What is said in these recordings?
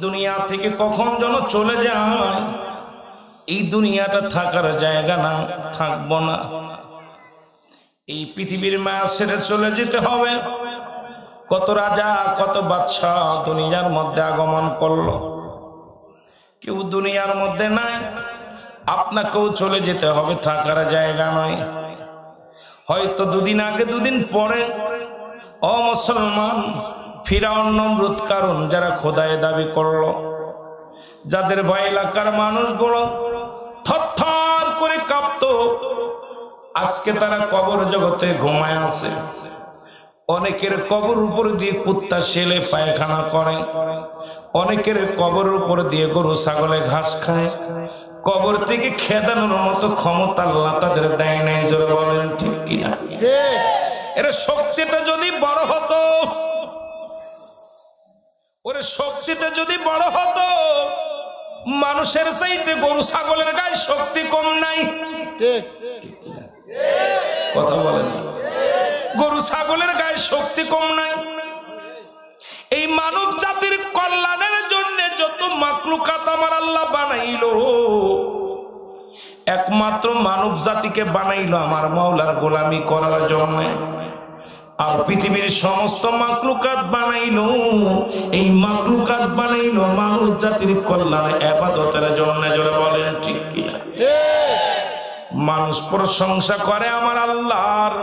দুনিয়া থেকে কখন যেন চলে যায়। এই দুনিয়াটা থাকার জায়গা না, থাকবো না। এই পৃথিবীর মায়া ছেড়ে চলে যেতে হবে। কত রাজা কত বাদশাহ দুনিয়ার মধ্যে আগমন করলো, কেউ দুনিয়ার মধ্যে নাই। আপনাকেও চলে যেতে হবে, থাকার জায়গা নয়। হয়তো দুদিন আগে দুদিন পরে ও মুসলমান, ফিরাউন নমরুদ কারণ যারা খোদায় দাবি করলো, যাদের ভয় এলাকার মানুষগুলো থরথর করে কাঁপতো, আজকে তারা কবর জগতে ঘুমায় আছে। অনেকের কবর উপর দিয়ে কুত্তা শেলে পায়খানা করে, অনেকের কবর উপর দিয়ে গরু ছাগলে ঘাস খায়। কবর থেকে খেদানোর মতো ক্ষমতা আল্লাহ তাদের দেয় নাই। জোরে বলেন ঠিক কিনা? এর শক্তিটা যদি বড় হতো, ওর শক্তিটা যদি বড় হতো, মানুষের চাইতে গরু ছাগলের গায়ে শক্তি কম নাই। কথা বলেন, গরু ছাগলের গায়ে শক্তি কম নাই। এই মানব জাতির কল্যাণের জন্য যত মাখলুকাত আমার আল্লাহ বানাইলো, একমাত্র মানব জাতিকে বানাইলো আমার মাওলার গোলামি করার জন্য। আর পৃথিবীর সমস্ত মাখলুকাত বানাইলো, এই মাখলুকাত বানাইলো মানব জাতির কল্যাণে, ইবাদতের জন্য। জোরে বলেন ঠিক কিনা? মানুষ প্রশংসা করে আমার আল্লাহর।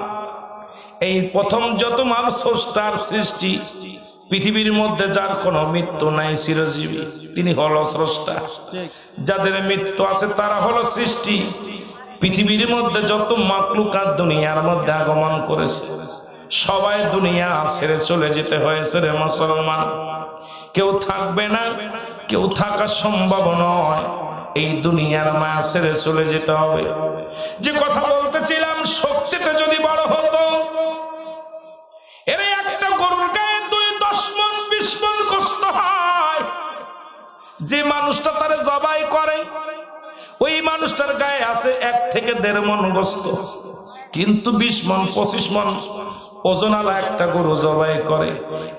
এই প্রথম যত মানুষ স্রষ্টার সৃষ্টি, পৃথিবীর মধ্যে যার কোনো মৃত্যু নাই, চিরজীবী, তিনি হলো স্রষ্টা। যাদের মৃত্যু আছে তারা হলো সৃষ্টি। পৃথিবীর মধ্যে যত মাখলুকাত দুনিয়ার মধ্যে আগমন করেছে, সবাই দুনিয়া ছেড়ে চলে যেতে হয়েছে রে মুসলমান। কেউ থাকবে না, কেউ থাকা সম্ভব নয়। এই দুনিয়ার মায়া ছেড়ে চলে যেতে হবে। যে কথা বলতেছিলাম, শক্তিটা যদি বড় হতো, এর একটা গরুর গায়ে 10 মণ 20 মণ গোশত হয়। যে মানুষটা তারে জবাই করে, ওই মানুষটার গায়ে আছে 1 থেকে 1.5 মণ গোশত। কিন্তু 20 মণ 25 মণ ওজনালা একটা গরু জবাই করে।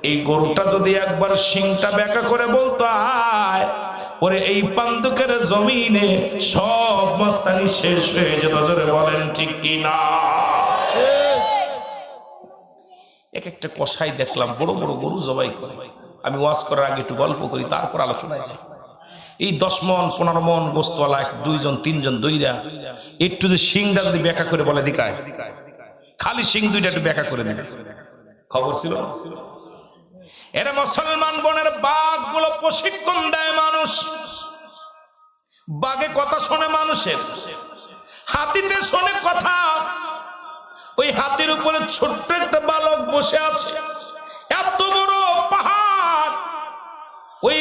এই গরুটা যদি একবার শিংটা বেঁকা করে বলতো আয়, ওরে এই পান্দুকের জমিনে সব মস্তানি শেষ হয়ে যেত। জোরে বলেন ঠিক কিনা? এক একটা কসাই দেখলাম বড় বড় গরু জবাই করে। আমি ওয়াজ করার আগে একটু গল্প করি, তারপর আলোচনায় যাই। এই 10 মণ 15 মণ গোস্তওয়ালা 2 জন 3 জন দইরা একটু যে শিংটা যদি বেঁকা করে বলে দিকায়, খালি শিং 2টা একটু বেঁকা করে দিবে, খবর ছিল? এরা মুসলমান বনের বাঘ গুলো প্রশিক্ষণ দেয় মানুষ। বাঘে কথা শোনে মানুষের, হাতিতে শোনে কথা। ওই হাতির উপরে ছোট্ট একটা বালক বসে আছে, এত বড় পাহাড়। ওই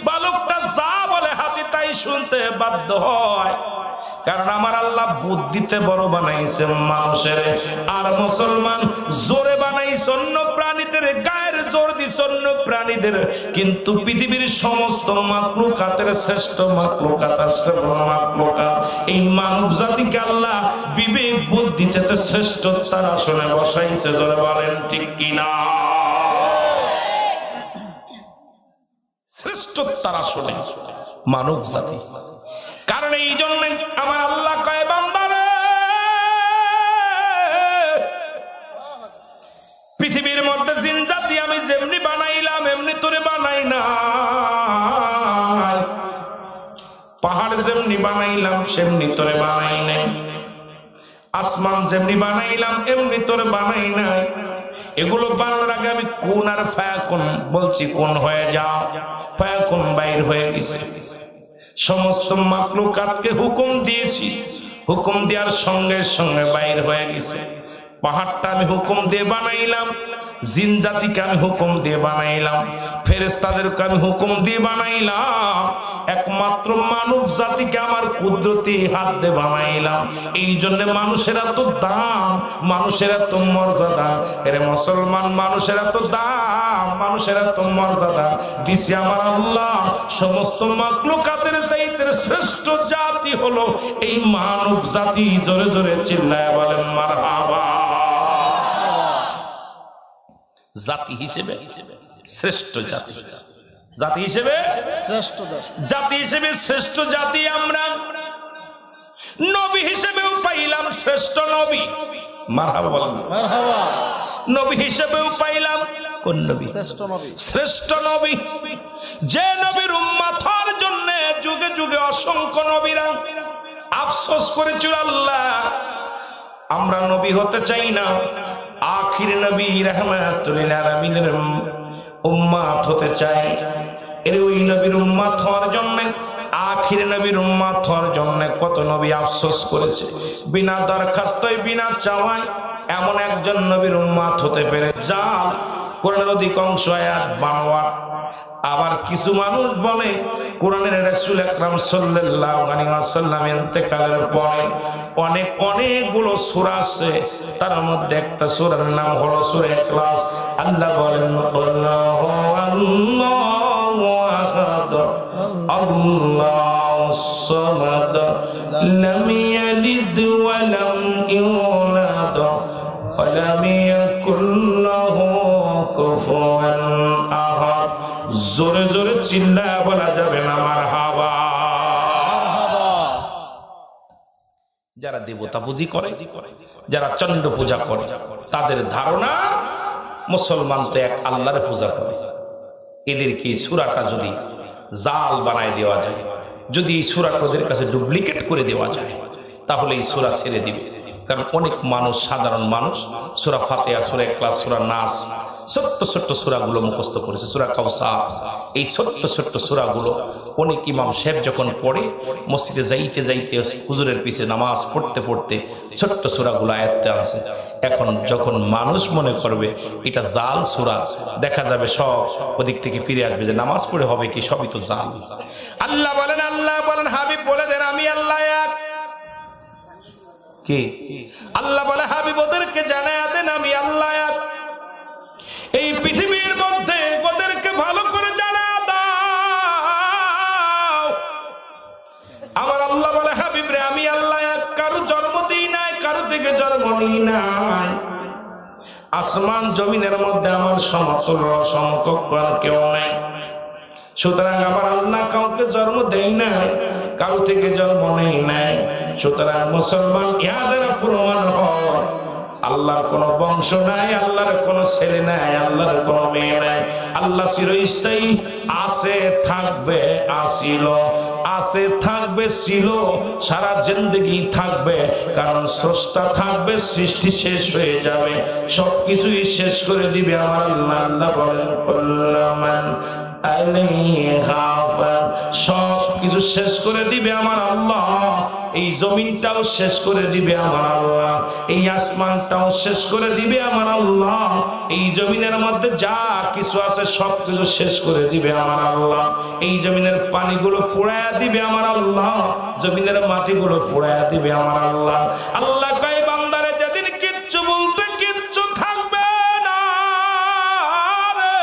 বালকটা যা বলে হাতি তাই শুনতে বাধ্য হয়, কারণ আমার আল্লাহ বুদ্ধিতে বড় বানাইছে মানুষের। আর মুসলমান জোরে বানাইছে অন্য প্রাণীদের, গায়ের জোর দিছে অন্য প্রাণীদের। কিন্তু পৃথিবীর সমস্ত মাখলুকাতের শ্রেষ্ঠ মাখলুকাত, মাখলুকাত এই মানব জাতিকে আল্লাহ বিবেক বুদ্ধিতে শ্রেষ্ঠতার আসনে বসাইছে। জোরে বলেন ঠিক কিনা? শ্রেষ্ঠতার আসনে মানব জাতি। কারণ এই জন্য আমার আল্লাহ কয়, বান্দারে পৃথিবীর মধ্যে জিন জাতি আমি যেমনি বানাইলাম এমনি তোরে বানাই না। পাহাড় যেমনি বানাইলাম সেমনি তোরে বানাই নাই। আসমান যেমনি বানাইলাম এমনি তোরে বানাই নাই। এগুলো বানানোর আগে আমি কোন আর ফায়াকুন বলছি, কোন হয়ে যাও, ফায়াকুন বাইর হয়ে গেছে। সমস্ত মাখলুকাতকে হুকুম দিয়েছি, হুকুম দেওয়ার সঙ্গে সঙ্গে বাইর হয়ে গেছে। পাহাড়টা আমি হুকুম দিয়ে বানাইলাম, জিন জাতিকে আমি হুকুম দিয়ে বানাইলাম, ফেরেশতাদেরকে আমি হুকুম দিয়ে বানাইলাম, একমাত্র মানব জাতিকে আমার কুদরতি হাত দিয়ে বানাইলাম। এই জন্য মানুষের এত দাম, মানুষের এত মর্যাদা। এরে মুসলমান, মানুষের এত দাম, মানুষের এত মর্যাদা দিছি আমার আল্লাহ। সমস্ত মাখলুকাতের চাইতে শ্রেষ্ঠ জাতি হলো এই মানব জাতি। জোরে জোরে চিল্লায় বলেন মারহাবা। জাতি হিসেবে শ্রেষ্ঠ জাতি। জাতি হিসেবে শ্রেষ্ঠ দেশ, জাতি হিসেবে শ্রেষ্ঠ জাতি আমরা, নবী হিসেবেও পাইলাম শ্রেষ্ঠ নবী। মারহাবা বলেন, মারহাবা। নবী হিসেবেও পাইলাম কোন নবী? শ্রেষ্ঠ নবী, শ্রেষ্ঠ নবী, যে নবীর উম্মত হওয়ার জন্য যুগে যুগে অসংখ্য নবীরা আফসোস করেছিল, আল্লাহ আমরা নবী হতে চাই না, আখির নবী রাহমাতুল লিল আলামিনের উম্মত হতে চাই। এর ওই নবীর উম্মত হওয়ার জন্য, আখির নবীর উম্মত হওয়ার জন্য কত নবী আফসোস করেছে। বিনা দরখাস্তই বিনা চাওয়ায় এমন একজন নবীর উম্মত হতে পেরে যা কোরআনের অধিকাংশ আয়াত বানোয়াট। আবার কিছু মানুষ বলে কোরআনের রাসূল আকরাম সাল্লাল্লাহু আলাইহি ওয়াসাল্লাম ইন্তেকালের পরে অনেকগুলো সূরা আছে, তার মধ্যে একটা সূরার নাম হলো সূরা ইখলাস। আল্লাহ বলেন আল্লাহু আল্লাহু আহাদ আল্লাহুস সামাদ লাম ইয়ালিদ ওয়া লাম ইউলাদ ওয়া লাম ইয়াকুল লাহু কুফুয়ান আহাদ। জোরে জোরে চিল্লায়া বলা যাবে না মারহাবা। যারা দেবতা পূজি করে, যারা চন্দ্র পূজা করে, তাদের ধারণা মুসলমান তো এক আল্লাহর পূজা করে। এদেরকে সূরাটা যদি জাল বানায় দেওয়া যায়, যদি এই সূরাটা ওদের কাছে ডুপ্লিকেট করে দেওয়া যায়, তাহলে এই সূরা ছেড়ে দিবে। কারণ অনেক মানুষ, সাধারণ মানুষ সূরা ফাতিহা, সূরা ইখলাস, সূরা নাস, ছোট্ট ছোট্ট সূরাগুলো মুখস্থ করেছে, সূরা কাউসার, এই ছোট্ট ছোট্ট সূরাগুলো অনেক ইমাম সাহেব যখন পড়ে মসজিদে যাইতে যাইতে হুজুরের পিছে নামাজ পড়তে পড়তে ছোট্ট সূরাগুলো আয়াতে আছে। এখন যখন মানুষ মনে করবে এটা জাল সূরা, দেখা যাবে সব ওদিক থেকে ফিরে আসবে যে নামাজ পড়ে হবে কি, সবই তো জাল। আল্লাহ বলেন হাবিব বলে দেন আমি আল্লাহ এক। কি আল্লাহ বলে হাবিব ওদেরকে জানায়া দেন আমি আল্লাহ এক। এই পৃথিবীর মধ্যে ওদেরকে ভালো করে জানায়া দাও আমার আল্লাহ বলে হাবিব রে আমি আল্লাহ এক। কারো জন্ম দিই নাই, কারো থেকে জন্ম নিই নাই। আসমান জমিনের মধ্যে আমার সমতুল্য সমকক্ষ আর কেউ নাই। সুতরাং আমার আল্লাহ কাউকে জন্ম দেয় নাই, কারো থেকে জন্ম নেই নাই। সুতরাং মুসলমান ইহা দ্বারা প্রমাণ হয় আল্লাহর কোন বংশ নাই, আল্লাহর কোন ছেলে নাই, আল্লাহর কোন মেয়ে নাই। আল্লাহ চিরস্থায়ী, আছে থাকবে, আসিল আছে থাকবে, ছিল সারা জিন্দেগি থাকবে। কারণ স্রষ্টা থাকবে, সৃষ্টি শেষ হয়ে যাবে, সবকিছুই শেষ করে দিবে আমার আল্লাহ। আল্লাহ বলেন কুল্লুমান আলাইহা ফান, সব কিছু শেষ করে দিবে আমার আল্লাহ। এই জমিনটাও শেষ করে দিবে আমার আল্লাহ, এই আসমানটাও শেষ করে দিবে আমার আল্লাহ। এই জমিনের মধ্যে যা কিছু আছে সব কিছু শেষ করে দিবে আমার আল্লাহ। এই জমিনের পানিগুলো পোড়ায়া দিবে আমার আল্লাহ, জমিনের মাটিগুলো পোড়ায়া দিবে আমার আল্লাহ। আল্লাহ কয় বান্দারে যেদিন কিচ্ছু বলতে কিচ্ছু থাকবে না রে,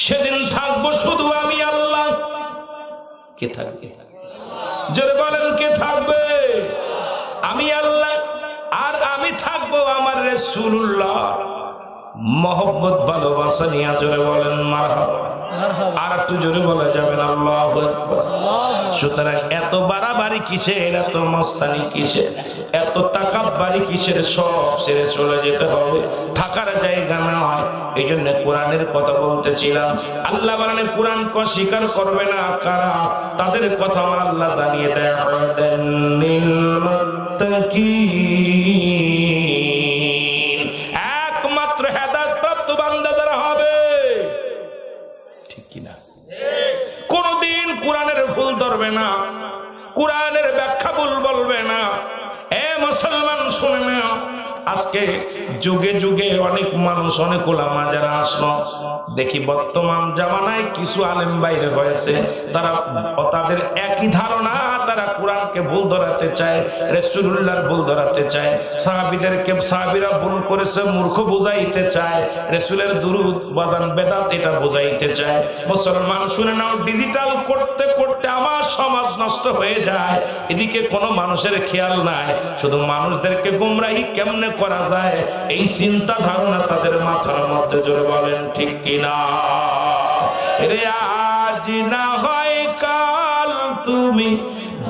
সেদিন থাকবো শুধু আমি আল্লাহ। কে থাকবে? জোরে বলেন কে থাকবে? আমি আল্লাহ, আর আমি থাকবো আমার রাসূলুল্লাহ। মহব্বত ভালোবাসা নিয়ে জোরে বলেন মারহাবা। আর একটু জোরে বলা যাবে না আল্লাহু আকবার। সুতরাং এত বাড়াবাড়ি কিসের, এত মস্তানি কিসের, এত তাকাব্বারি কিসের? সব ছেড়ে চলে যেতে হবে, থাকার জায়গা না হয়। এই জন্য কোরআনের কথা বলতেছিলাম। আল্লাহ বলেন কোরআন কে স্বীকার করবে না কারা, তাদের কথা আমার আল্লাহ জানিয়ে দেয়। হুদাল্লিল মুত্তাকিন, একমাত্র হেদায়েতপ্রাপ্ত বান্দা যারা হবে, ঠিক কিনা? কোনদিন কোরআনের ভুল ধরবে না, কোরআনের ব্যাখ্যা ভুল বলবে না। এ মুসলমান শুনে নাও, আজকে যুগে যুগে অনেক মানুষ, অনেক ওলামা যারা আসলো, দেখি বর্তমান জামানায় কিছু আলেম বাইরে হয়েছে, তারা তাদের একই ধারণা, তারা কোরআনকে ভুল ধরাতে চায়, রাসূলুল্লাহর ভুল ধরাতে চায়, সাহাবীদেরকে সাহাবীরা ভুল করেছে মূর্খ বুঝাইতে চায়, রাসূলের দুরূদ বাদান বেদাত এটা বুঝাইতে চায়। মুসলমান শুনে নাও, ডিজিটাল করতে করতে আমার সমাজ নষ্ট হয়ে যায়, এদিকে কোনো মানুষের খেয়াল নাই, শুধু মানুষদেরকে গুমরাহি কেমনে করা যায় এই চিন্তা ধারণা তাদের মাথার মধ্যে, জোরে বলেন ঠিক কিনা? রে আজ না হয় কাল তুমি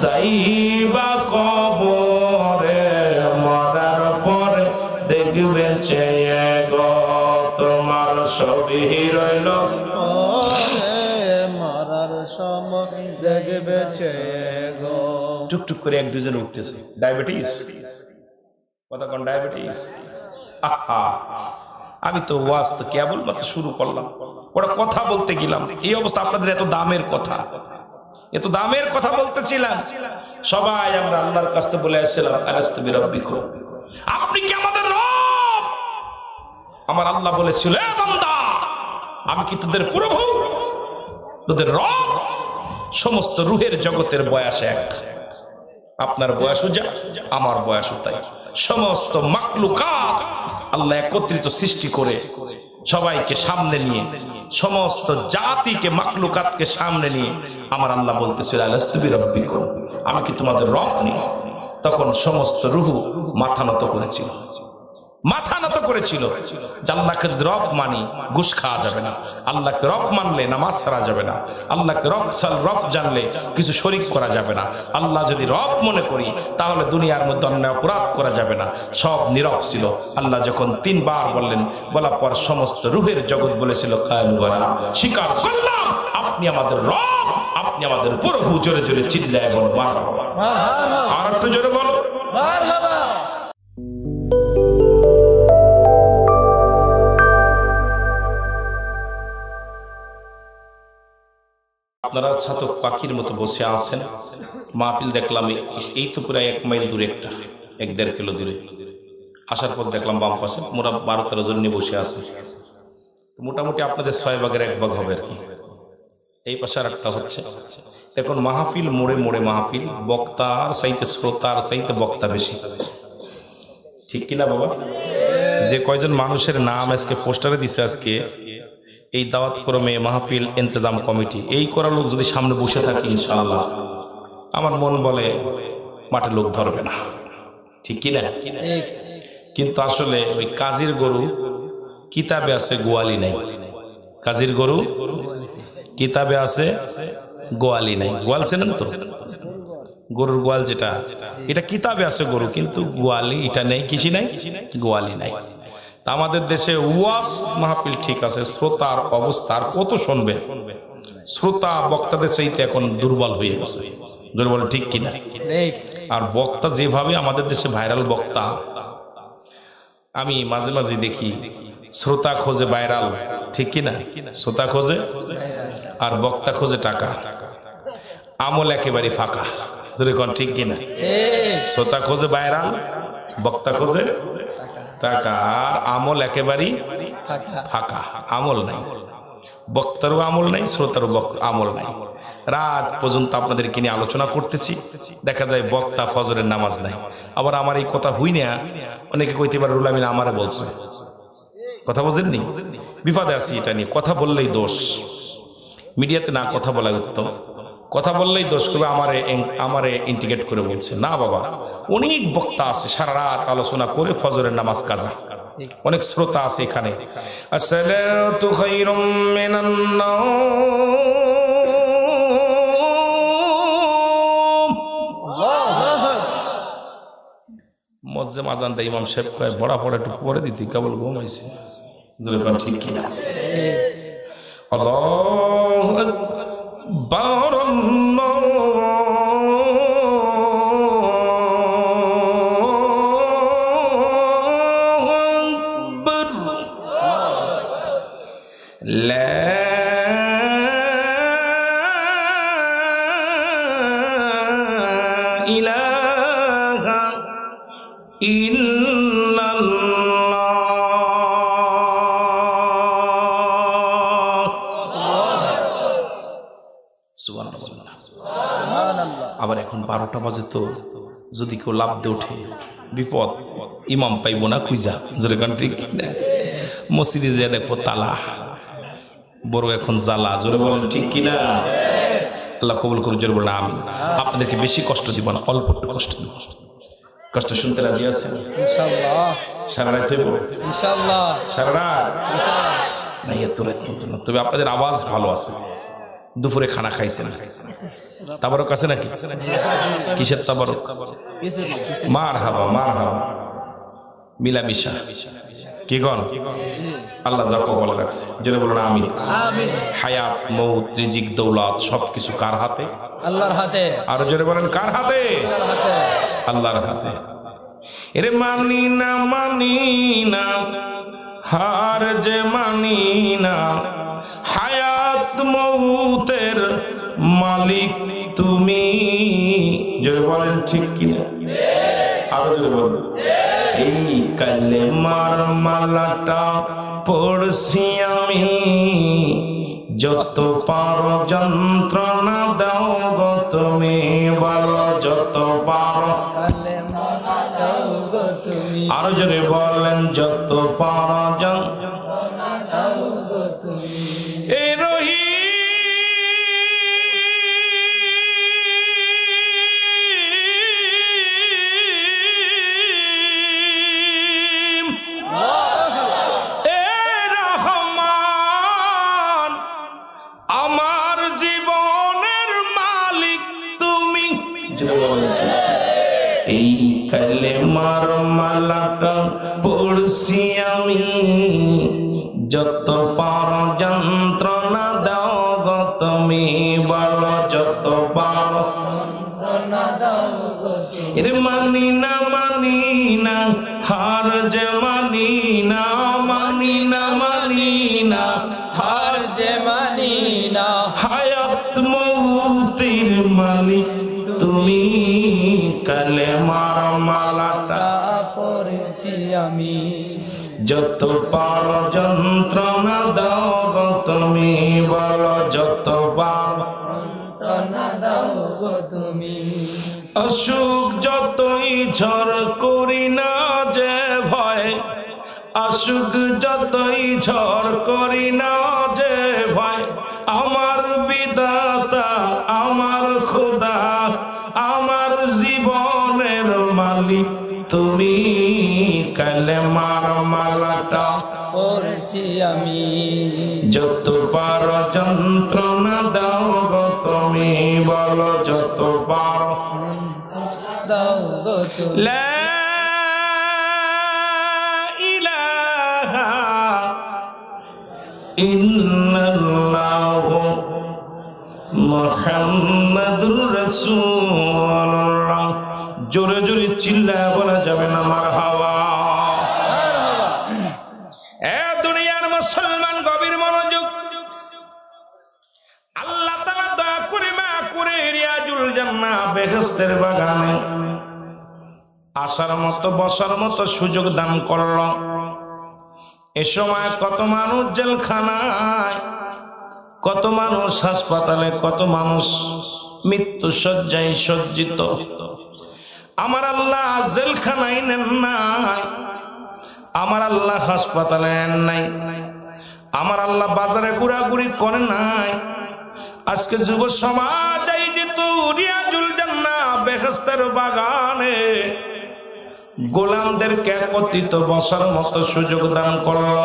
যাইবা কবরে, মরার পরে দেখবে চেয়ে গো তোমার সবই রইল, মরার সময় দেখবে চেয়ে গো। টুকটুক করে এক দুজন উঠতেছে, ডায়াবেটিস, কথা কোন ডায়াবেটিস? আহা, আমি তো ওয়াজ তো কেবল মাত্র শুরু করলাম, ওরা কথা বলতে গেলাম, এই অবস্থা। আপনাদের এত দামের কথা, এত দামের কথা বলতেছিলাম, সবাই আমরা আল্লাহর কাছে বলে আসছিলাম আলাস্তু বিরাব্বিকুম, আপনি কি আমাদের রব? আমার আল্লাহ বলেছিল, এ বান্দা, আমি কি তোদের প্রভু, তোদের রব? সমস্ত রূহের জগতের বয়স এক, আপনার বয়সও যা, আমার বয়সও তাই। সমস্ত মাখলুকাত আল্লাহ একত্রিত সৃষ্টি করে সবাইকে সামনে নিয়ে, সমস্ত জাতিকে মাখলুকাতকে সামনে নিয়ে আমার আল্লাহ বলতেছিল আলাস্তু বিরাব্বিকুম, আমি কি তোমাদের রব নেই? তখন সমস্ত রূহ মাথা নত করেছিল, মাথা নত করেছিল যে আল্লাহকে রব মানি ঘুষ খাওয়া যাবে না, আল্লাহকে রব মানলে নামাজ ছাড়া যাবে না, আল্লাহকে রব জানলে কিছু শরিক করা যাবে না, আল্লাহ যদি রব মনে করি তাহলে দুনিয়ার মধ্যে অন্যায় অপরাধ করা যাবে না, সব নীরব ছিল। আল্লাহ যখন 3 বার বললেন, বলার পর সমস্ত রূহের জগৎ বলেছিল কালু ওয়ালা, স্বীকার করলাম আপনি আমাদের রব, আপনি আমাদের প্রভু। জোরে জোরে চিল্লায় বলো মারহাবা, আর একটু জোরে বলো মারহাবা। আপনারা ছাতক পাখির মতো বসে আছেন, মাহফিল দেখলাম এই তো প্রায় 1 মাইল দূরে, একটা 1-1.5 কিলো দূরে। আসার পর দেখলাম বাম পাশে মোরা 12-13 জন নিয়ে বসে আছে, মোটামুটি আপনাদের 6 ভাগের 1 ভাগ হবে আর কি। এই পাশে আর একটা হচ্ছে। এখন মাহফিল মোড়ে মোড়ে মাহফিল, বক্তার চাইতে শ্রোতার চাইতে বক্তা বেশি, ঠিক কিনা বাবা? যে কয়জন মানুষের নাম আজকে পোস্টারে দিছে, আজকে এই দাওয়াত ক্রমে মাহফিল ইন্তজাম কমিটি, এই করা লোক যদি সামনে বসে থাকে ইনশাআল্লাহ, আমার মন বলে মাঠে লোক ধরবে না, ঠিক কিনা? কিন্তু আসলে ওই কাজীর গরু কিতাবে আছে, গোয়ালি নাই। কাজীর গরু কিতাবে আছে, গোয়ালি নাই। গোয়াল চেনেন তো? গরুর গোয়াল যেটা, এটা কিতাবে আছে গরু, কিন্তু গোয়ালি এটা নেই, কিছু নাই, গোয়ালি নাই। আমাদের দেশে ওয়াজ মাহফিল ঠিক আছে, শ্রোতার অবস্থার কত শুনবে? শ্রোতা বক্তাদের চাইতে এখন দুর্বল হয়ে গেছে, দুর্বল, ঠিক কিনা? আর বক্তা যেভাবে আমাদের দেশে ভাইরাল বক্তা, আমি মাঝে মাঝে দেখি শ্রোতা খোঁজে ভাইরাল, ঠিক কিনা? শ্রোতা খোঁজে আর বক্তা খোঁজে টাকা, আমল একেবারে ফাঁকা, যেরকম, ঠিক কিনা? শ্রোতা খোঁজে ভাইরাল, বক্তা খোঁজে টাকা, আর আমল একেবারেই ফাঁকা, আমল নাই, বক্তারও আমল নাই, শ্রোতারও আমল নাই। রাত পর্যন্ত আপনাদেরকে নিয়ে আলোচনা করতেছি, দেখা যায় বক্তা ফজরের নামাজ নাই। আবার আমার এই কথা হই না, অনেকে কইতে পারে রুল আমিন আমারে বলছে, কথা বোঝেননি? বিপদে আছি এটা নিয়ে, কথা বললেই দোষ, মিডিয়াতে না কথা বলা উত্তম, কথা বললেই দোষ করবে, আমারে ইন্টিগ্রেট করে বলছে। না বাবা, অনেক বক্তা আছে সারা রাত আলোচনা করে ফজরের নামাজ কাজা, অনেক শ্রোতা আছে এখানে। আসসালাতু খায়রুম মিনান নাওম, মসজিদে আযান দেয়, ইমাম সাহেব কয় বড়া পড়া একটু পরে দিতে, কেবল ঘুমাইছে, ঠিক কিনা? আল্লাহু আকবার, আবার এখন 12টা বাজে, তো যদি কেউ লাভ দিয়ে ওঠে বিপদ, ইমাম পাইব না খুঁজা, যেরকম, ঠিক না? মসজিদে যে দেখবো তালা, বড় এখন জ্বালা, জোরে বলেন ঠিক কিনা? আল্লাহ কবুল করুন, জোরে বলেন আমিন। আপনাদেরকে বেশি কষ্ট দিব না, অল্প একটু কষ্ট দিব। কষ্ট শুনতে রাজি আছেন ইনশাআল্লাহ? সারা রাত হইব ইনশাআল্লাহ সারা রাত ইনশাআল্লাহ না এত রাত কিন্তু না, তবে আপনাদের আওয়াজ ভালো আছে। দুপুরে খানা খাইছেন, তাবারক আছে নাকি? কিসের তাবারক? মারহাবা মারহাবা, মিলামিশা কি গণ আল্লাহ যা কবল রাখছে যেটা বলুন আমিন। হায়াত মৌত রিজিক দৌলত সবকিছু কার হাতে? আল্লাহর হাতে। আরো জোরে বলেন কার হাতে? আল্লাহর হাতে। এরে মানি না হার যে মানি না, হায়াত মৌতের মালিক তুমি। জোরে বলেন ঠিক কিনা? আরো জোরে বলেন। এই কালেমার মালাটা পড়ছি আমি, যত পারো যন্ত্রণা দাও গো তুমি, বলো যত পারো। আরো জোরে বলেন যত পারো যন্ত্রণা দাও গো তুমি। এই রহি এই কালেমার মালাটা পড়ছি আমি, যত পারো যন্ত্রণা দাও গো তুমি, বলো যত পারো যন্ত্রণা দাও গো তুমি। এর মানি না হার যে মানি না, হার যে মানি না, হায়াত মৌতের মালিক তুমি। কালেমার মালাটা পড়ছি আমি, যত পারো যন্ত্রণা দাও গো তুমি, বলো যত পারো যন্ত্রণা দাও গো তুমি। অসুখ যতই ঝড় করি না যে ভয়, অসুখ যতই ঝড় করি না যে ভয়, আমার বিধাতা আমার খোদা আমার জীবনের মালিক তুমি। কালেমার মালাটা পড়ছি আমি, যত পারো যন্ত্রণা দাও গো তুমি, বলো যত পারো দাও গো তুমি। লা ইলাহা ইল্লাল্লাহু মুহাম্মাদুর রাসূলুল্লাহ। জোরে জোরে চিল্লায় বলা যাবে না মারহাবা। এ দুনিয়ার মুসলমান গভীর মনোযোগ। আল্লাহ তাআলা দয়া করে মা করে রিয়াজুল জান্নাহ বেহেশতের বাগানে আসার মতো বসার মতো সুযোগ দান করল। এ সময় কত মানুষ জেলখানায়, কত মানুষ হাসপাতালে, কত মানুষ মৃত্যু শয্যায় সজ্জিত। আমার আল্লাহ জেলখানায় নেন নাই, আমার আল্লাহ হাসপাতালে নেন নাই, আমার আল্লাহ বাজারে ঘোরাঘুরি করে নাই। আজকে যুব সমাজ এই যেহেতু রিয়াজুল জান্নাহ বেহেশতের বাগানে গোলামদেরকে একত্রিত বসার মতো সুযোগ দান করল।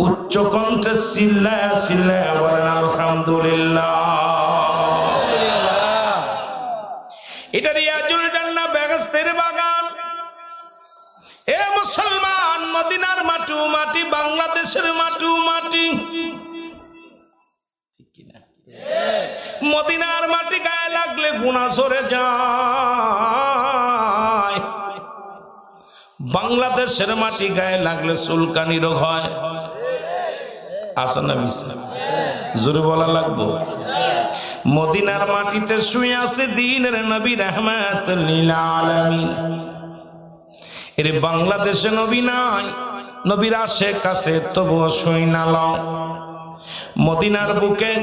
উচ্চ কণ্ঠে চিল্লায়া চিল্লায়া বলেন আলহামদুলিল্লাহ। এটা রিয়াজুল জান্নাহ বেহেশতের বাগান। এ মুসলমান, মদিনার মাটি মাটি, বাংলাদেশের মাটি মাটি, মদিনার মাটি গায়ে লাগলে গুনাহ ঝরে যায়, বাংলাদেশের মাটি গায়ে লাগলে চুলকানি রোগ হয়। আসে না মিশে? জোরে বলা লাগবো। মদিনার মাটিতে শুয়ে আছে দ্বীনের নবী রাহমাতুল লিল আলামিন। এর বাংলাদেশে নবী নাই, নবীর আশেক আছে, তবুও শুই না লও। মদিনার বুকে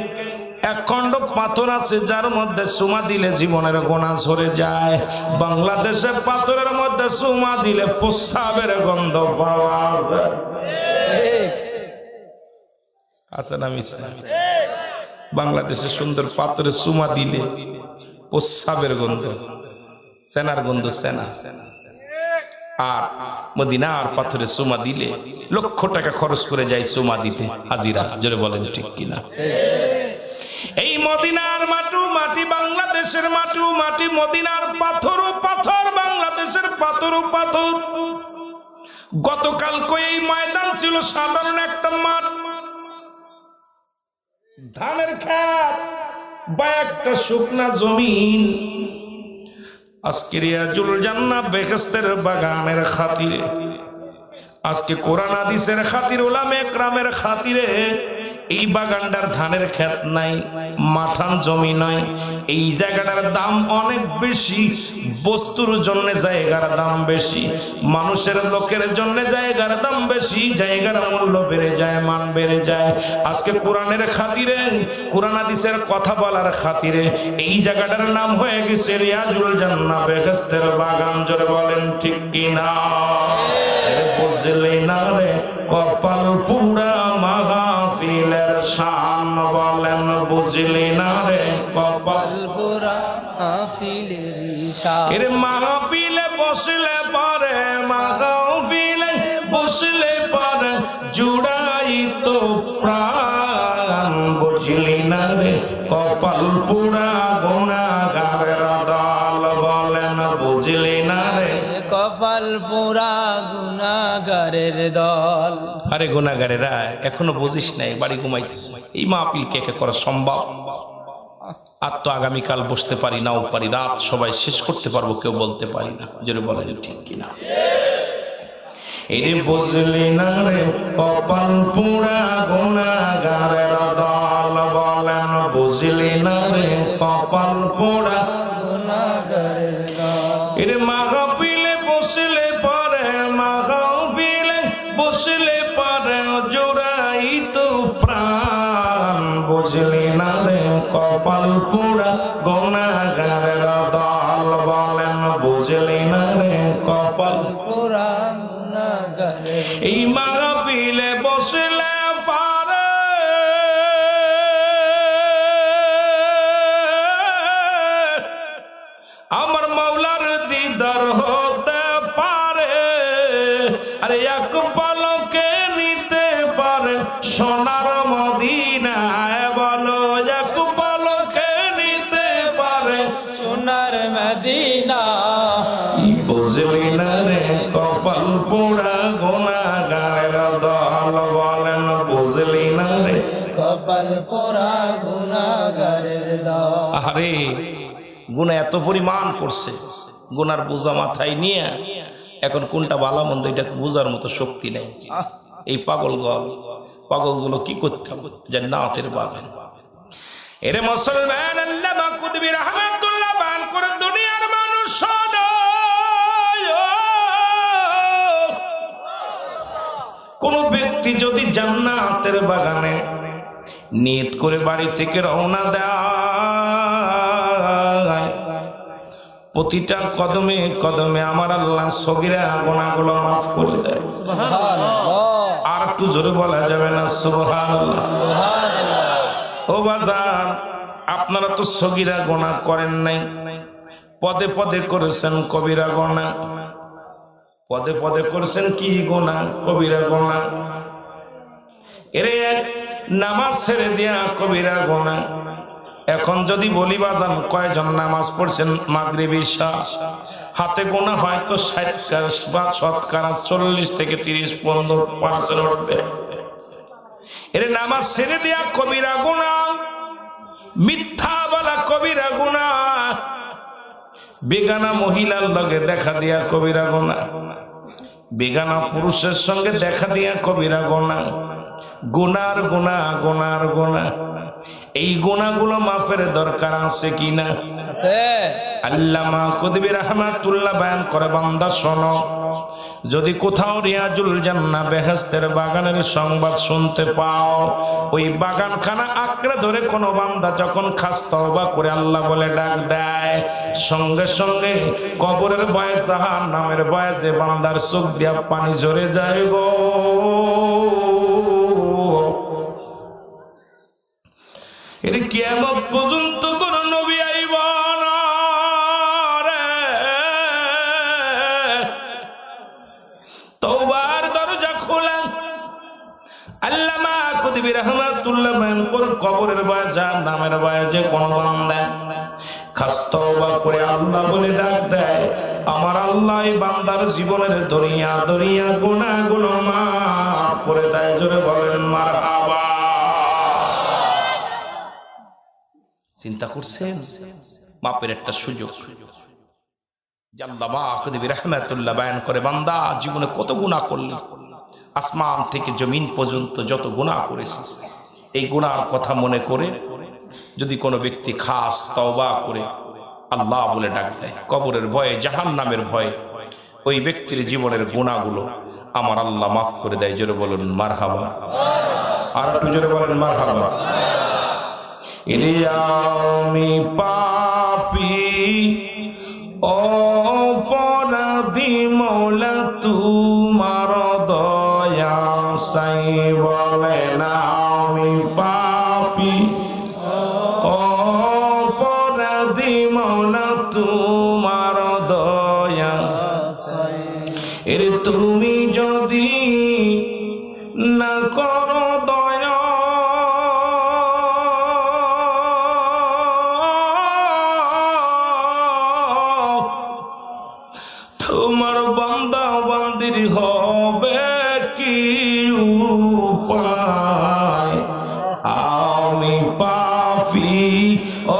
এক খণ্ড পাথর আছে যার মধ্যে চুমা দিলে জীবনের গোনা ঝরে যায়। বাংলাদেশে পাথরের মধ্যে চুমা দিলে প্রস্রাবের গন্ধ পাওয়া যায়। আছে না মিছে? বাংলাদেশে সুন্দর পাথরে চুমা দিলে প্রস্রাবের গন্ধ, সেনার গন্ধ, সেনা আর মদিনার পাথরে চুমা দিলে লক্ষ টাকা খরচ করে যায় চুমা দিতে হাজিরা। জোরে বলেন ঠিক কিনা? এই মদিনার মাটি বাংলাদেশের মাটি, মদিনার পাথর বাংলাদেশের পাথর। গতকালকে এই ময়দান ছিল সাধারণ একটা মাঠ, ধানের ক্ষেত বা একটা শুকনা জমিন। আজকে রিয়াজুল জান্নাহ বেহেশতের বাগানের খাতিরে, আজকে কোরআন হাদিসের খাতির, উলামায়ে কেরামের খাতিরে এই বাগানটার ধানের ক্ষেত নাই, মাঠান জমি নয়, এই জায়গাটার দাম অনেক বেশি। বস্তুর জন্য জায়গার দাম বেশি, মানুষের লোকের জন্য জায়গার দাম বেশি, জায়গার মূল্য বেড়ে যায়, মান বেড়ে যায়। আজকে কোরআনের খাতিরে, কোরআন হাদিসের কথা বলার খাতিরে এই জায়গাটার নাম হয়ে গেছে রিয়াজুল জান্নাহ বেহেশতের বাগান। জোরে বলেন ঠিক কিনা? বুঝলি না রে কপাল পুরা মাহফিলের শান, বলেন বুঝলি না রে কপাল পুরা মাহফিলের শান। এর মাহফিলে বসলে পারে, মাহফিলে বসলে পারে জুড়াই তো প্রাণ, বুঝলি না রে কপাল পুরা গুনাহগারের দল, বলেন বুঝলি না রে কপাল পুরা গুনাহগারের দল। আরে গুনাহগারেরা এখনো বুঝিস নাই, বাড়ি ঘুমাইতেছে। এই মাহফিল কে কে করা সম্ভব? আর তো আগামীকাল বসতে পারি নাও পারি, রাত সবাই শেষ করতে পারবো কেউ বলতে পারি না। জোরে বলেন ঠিক কিনা? এরে বুঝলি না রে কপাল পুরা গুনাহগারের দল, বলেন বুঝলি না রে কপাল পুরা গুনাহগারের দল। এরে মাহফিলে বসলে পারে, মাহফিলে বসলে পারে জোড়াই তো প্রাণ, বুঝলি না রে কপাল পুরা গুনাহগারের দল, বলেন বুঝলি না রে কপাল পুরা গুনাহগারের। এই মাহফিলে বসলে পারে আমার মাওলার দিদার হতে পারে, আরে এক পলকে নিতে পারে সোনার মদিনায়, বলো এক পলকে নিতে পারে সোনার মদিনা। বুঝলি না রে কপাল পোড়া গুনাহগারের দল, বলেন বুঝলি না রে কপাল পোড়া গুনাহগারের দল। আরে গুনাহ এত পরিমাণ করছে, গুনার বোঝা মাথায় নিয়ে এখন কোনটা ভালো মন্দ এটা বোঝার মতো শক্তি নেই। এই পাগলগুলো কি করতে হবে? জান্নাতের বাগান। এরে মুসলমান, আল্লামা কুতুবী রাহমাতুল্লাহ বায়ান করে দুনিয়ার মানুষ শোনো, কোন ব্যক্তি যদি জান্নাতের বাগানে নিয়ত করে বাড়ি থেকে রওনা দেয়, প্রতিটা কদমে কদমে আমার আল্লাহ সগীরা গুনাহগুলো মাফ করে দেয়। আর একটু জোরে বলা যাবে না সুবহানাল্লাহ? ও বাজার, আপনারা তো সগীরা গুনাহ করেন নাই, পদে পদে করেছেন কবিরা গুনাহ, পদে পদে করেছেন কি গুনাহ? কবিরা গুনাহ। এরে নামাজ ছেড়ে দেয়া কবিরা গুনাহ। এখন যদি বলি বাজান কয়জন নামাজ পড়ছেন মাগরিব ইশা, হাতে গোনা হয়তো 60 বা শতকরা 40 থেকে 30-50% উঠবে। এর নামাজ ছেড়ে দেয়া কবিরা গুনাহ, মিথ্যা বলা কবিরা গুনাহ, বেগানা মহিলার লগে দেখা দিয়া কবিরা গুনাহ, বেগানা পুরুষের সঙ্গে দেখা দিয়া কবিরা গুনাহ, গুনার গুনাহ গুনার গুনাহ। এই গুনাহগুলো মাফের দরকার আছে কিনা? আল্লামা কুতুবী রাহমাতুল্লাহ বায়ান করে, বান্দা শোনো, যদি কোথাও রিয়াজুল জান্নাহ বেহেশতের বাগানের সংবাদ শুনতে পাও, ওই বাগানখানা আঁকড়ে ধরে কোনো বান্দা যখন খাস তওবা করে আল্লাহ বলে ডাক দেয়, সঙ্গে সঙ্গে কবরের ভয়ে, জাহান্নামের ভয়ে যে বান্দার চোখ দিয়া পানি ঝরে যায় গো, এর কিয়ামত পর্যন্ত কোন নবী আইবা না রে। আকদিবি রাহমাতুল্লাহ বয়ান করে কবরের ভয়ে জাহান্নামের ভয়ে যে কোন বান্দা খাস তওবা করে আল্লাহ বলে ডাক দেয়, আমার আল্লাহ এই বান্দার জীবনের দরিয়া দরিয়া গুনাহগুলো মাফ করে দেয়। জোরে বলেন মারহাবা। চিন্তা করছেন মাপের একটা সুযোগ। আল্লামা আকদিবি রাহমাতুল্লাহ বয়ান করে, বান্দা জীবনে কত গুনাহ করলি, আসমান থেকে জমিন পর্যন্ত যত গুনাহ করেছিস, এই গুনাহর কথা মনে করে যদি কোনো ব্যক্তি খাস তওবা করে আল্লাহ বলে ডাক দেয়, কবরের ভয়ে জাহান্নামের ভয়ে ওই ব্যক্তির জীবনের গুনাহগুলো আমার আল্লাহ মাফ করে দেয়। জোরে বলুন মারহাবা। আর একটু জোরে বলেন মারহাবা। ইনি আমি পাপী অপরাধী মওলা তোমার দয়া চাই, বলেন আমি পাপী অপরাধী মওলা তোমার দয়া এর তুমি যদি না করো দয়া তোমার বান্দা বান্দির হবে কি উপায়। আমি পাপী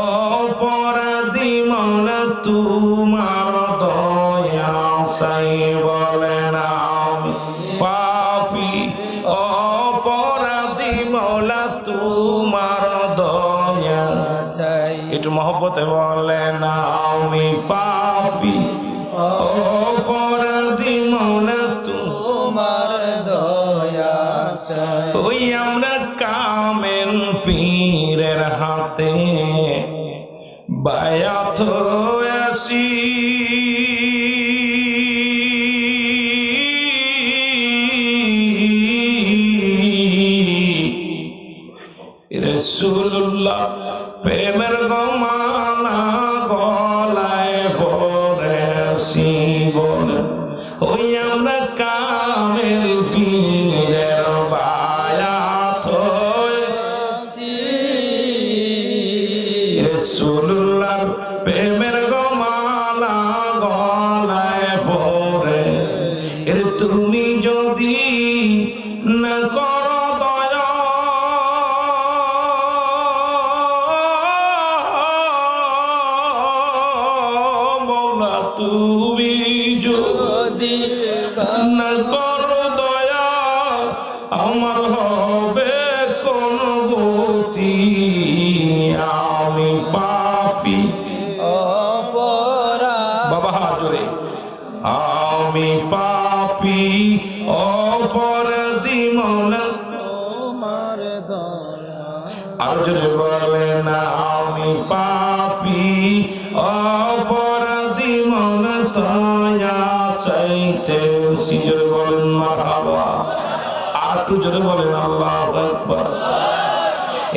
অপরাধী মওলা তোমার দয়া চাই, বলেন আমি পাপী অপরাধী মওলা তোমার দয়া চাই। একটু মহব্বতে বলেন আমি পাপী অপরাধী মওলা তোমার দয়া চাই। ওই আমরা কামেল পীরের হাতে বায়াত হয়েছি, রাসূলুল্লাহ প্রেমের গমালা গলায় পরেছি, বলে ওই আমরা কামেল পীরের বায়াত হয়েছি। রাসূলুল্লাহ প্রেমের গমালা গলায় পরে তুমি যদি না করো দয়া মওলা তুমি যদি না করো দয়া আমার হবে কোন গতি। আমি পাপী বাবা জোরে, আমি পাপী অপরাধী মওলা তোমার দয়া। আর জোরে বলেন আমি পাপী অপরাধী মওলা দয়া চাইতে। জোরে বলেন মারহাবা। আর একটু জোরে বলেন আল্লাহু আকবার।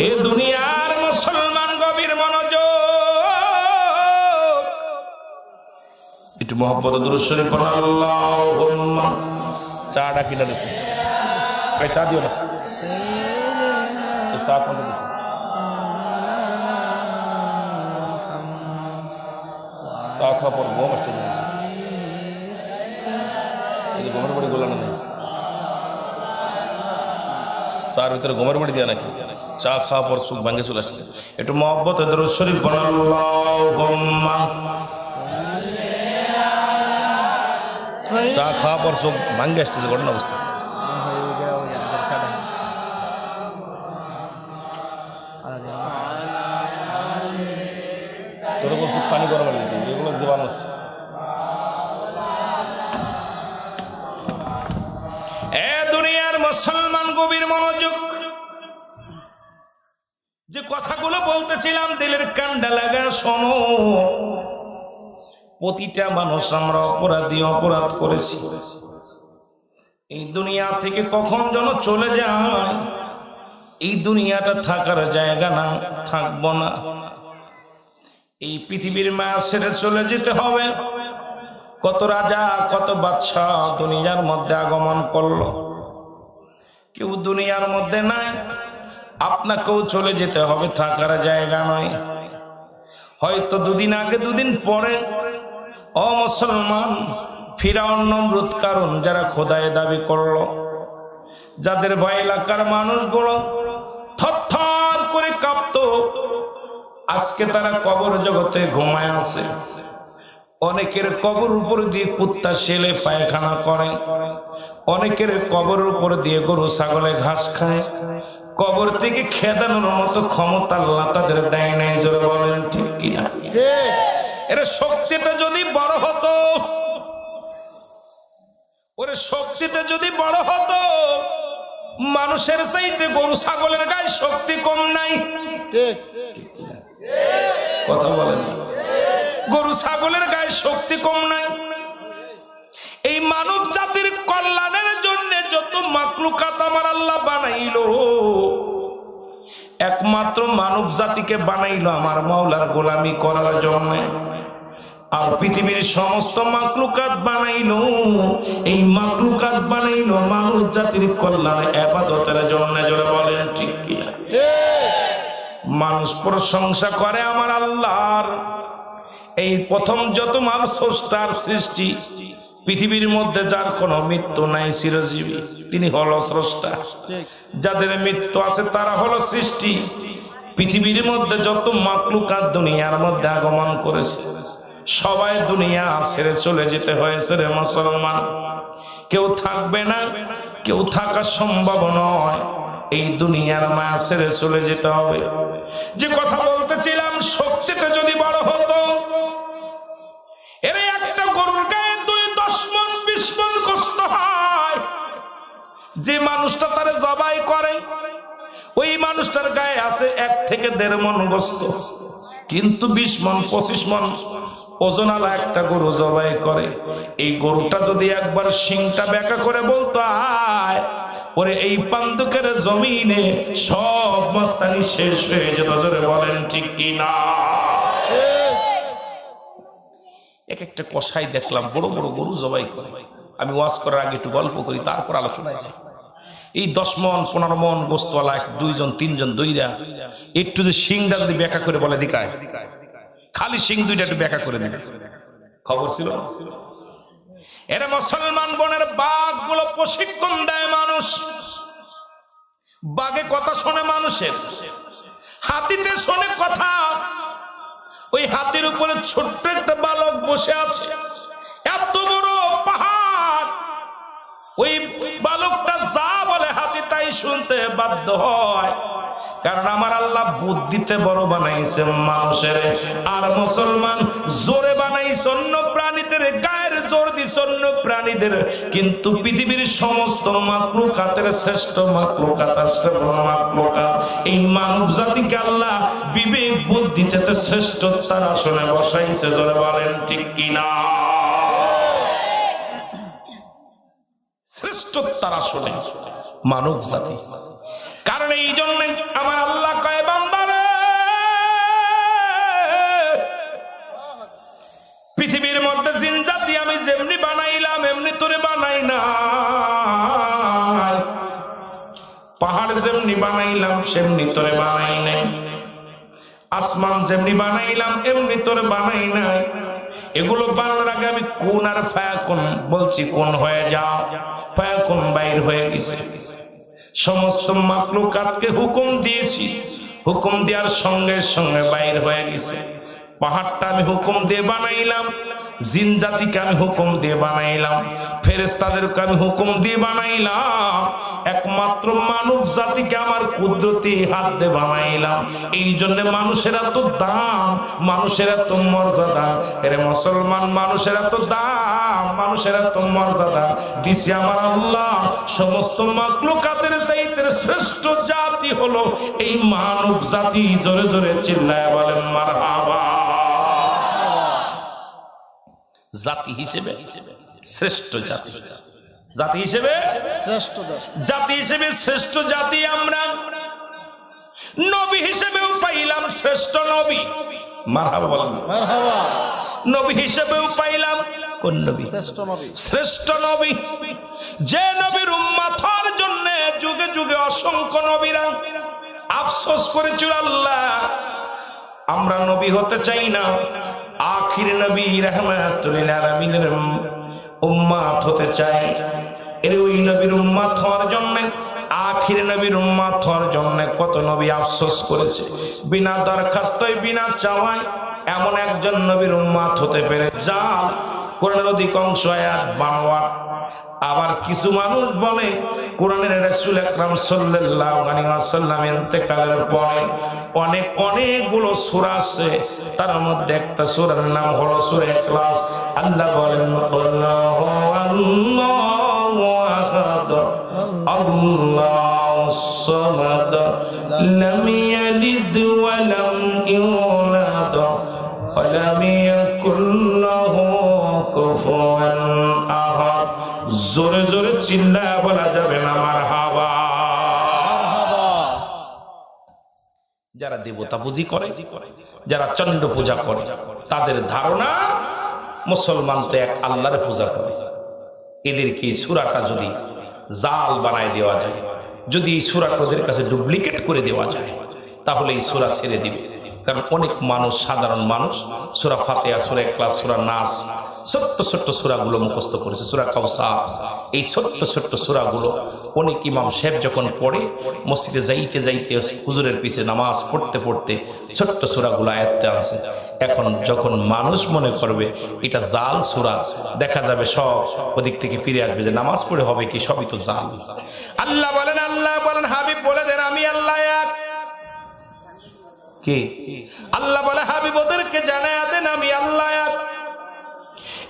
এ দুনিয়ার মুসলমান গভীর মনোযোগ, একটু মোহাম্মদ দুরূদ শরীফ পড়ুন। আল্লাহুম্মা চাটা কিনা দিছে, চা দিও না, চা কোনটা দিছে? চা খাওয়ার পর গম আসতে দিয়েছে, এই গমের বড়ি গোলানো নেই, চার ভিতরে গমের বড়ি দেওয়া নাকি? চা খাওয়ার পর সুখ ভাঙ্গে চলে আসছে। একটু মোহাম্মদ দুরূদ শরীফ পড়ুন। আল্লাহুম্মা চা খাওয়ার পর চোখ ভাঙ্গে আসতেছে, ঘটনা অবস্থা। তোরা বলছি পানি গরম দিতে, এগুলো দেওয়ানো আছে। এ দুনিয়ার মুসলমান গভীর মনোযোগ, যে কথাগুলো বলতেছিলাম দিলের কান্ডা লাগা শোনো। প্রতিটা মানুষ আমরা অপরাধী, অপরাধ করেছি। এই দুনিয়া থেকে কখন যেন চলে যায়, এই দুনিয়াটা থাকার জায়গা না, থাকবো না। এই পৃথিবীর মায়া ছেড়ে চলে যেতে হবে। কত রাজা কত বাদশা দুনিয়ার মধ্যে আগমন করলো, কেউ দুনিয়ার মধ্যে নাই। আপনাকেও চলে যেতে হবে, থাকার জায়গা নয়। হয়তো দুদিন আগে দুদিন পরে ও মুসলমান, ফিরাউন নমরুদ কারণ যারা খোদায় দাবি করলো, যাদের ভয় এলাকার মানুষগুলো থরথর করে কাঁপতো, আজকে তারা কবর জগতে ঘুমায় আছে। অনেকের কবর উপর দিয়ে কুত্তা শেলে পায়খানা করে, অনেকের কবর উপর দিয়ে গরু ছাগলে ঘাস খায়। কবর থেকে খেদানোর মতো ক্ষমতা আল্লাহ তাদের দেয় নাই। জোরে বলেন ঠিক কিনা? এর শক্তিটা যদি বড় হতো, ওরে শক্তিটা যদি বড় হতো, মানুষের চাইতে গরু ছাগলের গায়ে শক্তি কম নাই। কথা বলেন, গরু ছাগলের গায়ে শক্তি কম নাই। এই মানব জাতির কল্যাণের জন্য যত মাখলুকাত আমার আল্লাহ বানাইলো, একমাত্র মানব জাতিকে বানাইলো আমার মাওলার গোলামি করার জন্য। আর পৃথিবীর সমস্ত মাখলুকাত বানাইলো, এই মাখলুকাত বানাইলো মানব জাতির কল্যাণে, ইবাদতের জন্য। জোরে বলেন ঠিক কিনা? মানুষ প্রশংসা করে আমার আল্লাহর। এই প্রথম যত মানুষ স্রষ্টার সৃষ্টি, পৃথিবীর মধ্যে যার কোনো মৃত্যু নাই, চিরজীবী, তিনি হলো স্রষ্টা। যাদের মৃত্যু আছে তারা হলো সৃষ্টি। পৃথিবীর মধ্যে যত মাখলুকাত দুনিয়ার মধ্যে আগমন করেছে, সবাই দুনিয়া ছেড়ে চলে যেতে হয়েছে রে মুসলমান। কেউ থাকবে না, কেউ থাকা সম্ভব নয়। এই দুনিয়ার মায়া ছেড়ে চলে যেতে হবে। যে কথা বলতেছিলাম, শক্তিতে যদি বড় হতো, এর একটা গরুর গায়ে 10 মণ 20 মণ গোশত হয়। যে মানুষটা তারে জবাই করে, ওই মানুষটার গায়ে আছে 1 থেকে 1.5 মণ গোশত। কিন্তু 20 মণ 25 মণ ওজনালা একটা গরু জবাই করে। এই গরুটা যদি একবার শিংটা বেঁকা করে বলতো আয়, ওরে এই পান্দুকের জমিনে সব মস্তানি শেষ হয়ে যেত। জোরে বলেন ঠিক কিনা? এক একটা কসাই দেখলাম বড় বড় গরু জবাই করে। আমি ওয়াজ করার আগে একটু গল্প করি, তারপর আলোচনায় যাই। এই 10 মণ 15 মণ গোস্তওয়ালা 2 জন 3 জন দইরা একটু যে শিংটা যদি বেঁকা করে বলে দিকায়, খালি শিং 2টা একটু বেঁকা করে দিবে, খবর ছিল? এরা মুসলমান বনের বাঘ গুলো প্রশিক্ষণ দেয় মানুষ। বাঘে কথা শোনে মানুষের, হাতিতে শোনে কথা। ওই হাতির উপরে ছোট্ট একটা বালক বসে আছে, এত বড় পাহাড়। ওই বালকটা যা বলে হাতি তাই শুনতে বাধ্য হয়, কারণ আমার আল্লাহ বুদ্ধিতে বড় বানাইছে মানুষের। আর মুসলমান জোরে বানাইছে অন্য প্রাণীদের, গায়ের জোর দিছে অন্য প্রাণীদের। কিন্তু পৃথিবীর সমস্ত মাখলুকাতের শ্রেষ্ঠ মাখলুকাত, মাখলুকাত এই মানব জাতিকে আল্লাহ বিবেক বুদ্ধিতে শ্রেষ্ঠতার আসনে বসাইছে। জোরে বলেন ঠিক কিনা? শ্রেষ্ঠতার আসনে মানব জাতি। কারণ এই জন্য আমার আল্লাহ কয়, বান্দারে পৃথিবীর মধ্যে জিন জাতি আমি যেমনি বানাইলাম এমনি তোরে বানাই না। পাহাড় যেমনি বানাইলাম সেমনি তোরে বানাই নাই। আসমান যেমনি বানাইলাম এমনি তোরে বানাই নাই। এগুলো বানানোর আগে আমি কোন আর ফায়াকুন বলছি, কোন হয়ে যাও, ফায়াকুন বাইর হয়ে গেছে। সমস্ত মাখলুকাতকে হুকুম দিয়েছি, হুকুম দেওয়ার সঙ্গে সঙ্গে বাইর হয়ে গেছে। পাহাড়টা আমি হুকুম দিয়ে বানাইলাম, জিন জাতিকে আমি হুকুম দিয়ে বানাইলাম, ফেরেশতাদেরকে আমি হুকুম দিয়ে বানাইলাম, একমাত্র মানব জাতিকে আমার কুদরতি হাত দিয়ে বানাইলাম। এই জন্য মানুষের এত দাম, মানুষের এত মর্যাদা। এরে মুসলমান, মানুষের এত দাম, মানুষের এত মর্যাদা দিছি আমার আল্লাহ। সমস্ত মাখলুকাতের চাইতে শ্রেষ্ঠ জাতি হলো এই মানব জাতি। জোরে জোরে চিল্লায় বলেন মারহাবা। জাতি হিসেবে শ্রেষ্ঠ জাতি, জাতি হিসেবে শ্রেষ্ঠ জাতি, হিসেবে শ্রেষ্ঠ জাতি আমরা। নবী হিসেবেও পাইলাম শ্রেষ্ঠ নবী, মারহাবা বলেন মারহাবা। নবী হিসেবেও পাইলাম কোন নবী? শ্রেষ্ঠ নবী, শ্রেষ্ঠ নবী। যে নবীর উম্মত হওয়ার জন্য যুগে যুগে অসংখ্য নবীরা আফসোস করেছিল, আল্লাহ আমরা নবী হতে চাই না, আখির নবী রাহমাতুল লিল আলামিনের উম্মত হতে চাই। এর ওই নবীর উম্মত হওয়ার জন্য, আখির নবীর উম্মত হওয়ার জন্য কত নবী আফসোস করেছে। বিনা দরখাস্তই বিনা চাওয়ায় এমন একজন নবীর উম্মত হতে পেরে যা কোরআনের অধিকাংশ আয়াত বানোয়াট। আবার কিছু মানুষ বলে কোরআনের রাসূল আকরাম সাল্লাল্লাহু আলাইহি ওয়াসাল্লাম ইন্তেকালের পরে অনেকগুলো সূরা আছে, তার মধ্যে একটা সূরার নাম হলো সূরা ইখলাস। আল্লাহ বলেন আল্লাহু আল্লাহু আহাদ আল্লাহুস সামাদ লাম ইয়ালিদ ওয়া লাম ইউলাদ ওয়া লাম ইয়াকুল লাহু কুফুয়ান আহাদ। জোরে জোরে চিল্লায়া বলা যাবে না মারহাবা। যারা দেবতা পূজি করে, যারা চন্ড পূজা করে, তাদের ধারণা মুসলমান তো এক আল্লাহর পূজা করে। এদেরকে সূরাটা যদি জাল বানায় দেওয়া যায়, যদি এই সূরাটা ওদের কাছে ডুপ্লিকেট করে দেওয়া যায়, তাহলে এই সূরা ছেড়ে দিবে। কারণ অনেক মানুষ, সাধারণ মানুষ সূরা ফাতিহা, সূরা ইখলাস, সূরা নাস, ছোট্ট ছোট্ট সূরাগুলো মুখস্থ করেছে, সূরা কাউসার, এই ছোট্ট ছোট্ট সূরাগুলো অনেক ইমাম সাহেব যখন পড়ে মসজিদে যাইতে যাইতে হুজুরের পিছে নামাজ পড়তে পড়তে ছোট্ট সূরাগুলো আয়াতে আছে। এখন যখন মানুষ মনে করবে এটা জাল সূরা, দেখা যাবে সব ওদিক থেকে ফিরে আসবে যে নামাজ পড়ে হবে কি, সবই তো জাল। আল্লাহ বলেন হাবিব বলে দেন আমি আল্লাহ এক। কে? আল্লাহ বলে হাবিব ওদেরকে জানায়া দেন আমি আল্লাহ এক।